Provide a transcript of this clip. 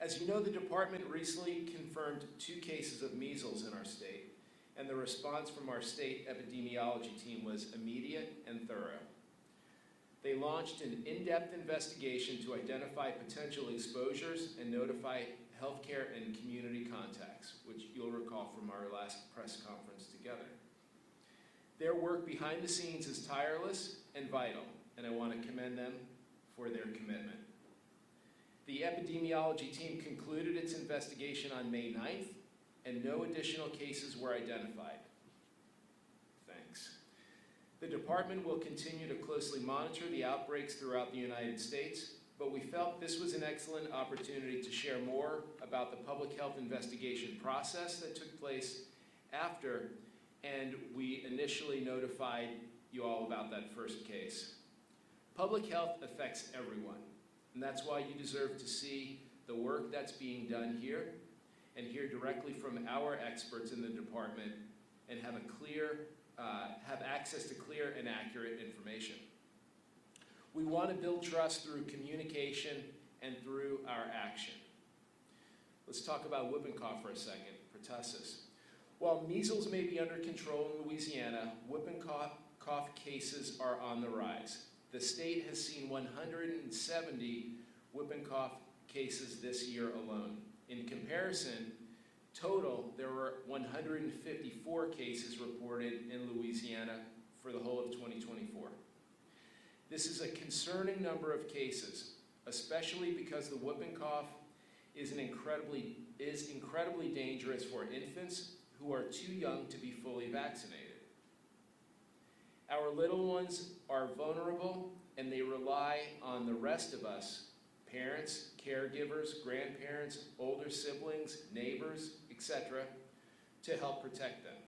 As you know, the department recently confirmed 2 cases of measles in our state, and the response from our state epidemiology team was immediate and thorough. They launched an in-depth investigation to identify potential exposures and notify healthcare and community contacts, which you'll recall from our last press conference together. Their work behind the scenes is tireless and vital, and I want to commend them for their commitment. The epidemiology team concluded its investigation on May 9th, and no additional cases were identified. Thanks. The department will continue to closely monitor the outbreaks throughout the United States, but we felt this was an excellent opportunity to share more about the public health investigation process that took place after, and we initially notified you all about that first case. Public health affects everyone, and that's why you deserve to see the work that's being done here and hear directly from our experts in the department and have access to clear and accurate information. We want to build trust through communication and through our action. Let's talk about whooping cough for a second, pertussis. While measles may be under control in Louisiana, whooping cough cases are on the rise. The state has seen 170 whooping cough cases this year alone. In comparison, total, there were 154 cases reported in Louisiana for the whole of 2024. This is a concerning number of cases, especially because the whooping cough is incredibly dangerous for infants who are too young to be fully vaccinated. Our little ones are vulnerable, and they rely on the rest of us, parents, caregivers, grandparents, older siblings, neighbors, etc., to help protect them.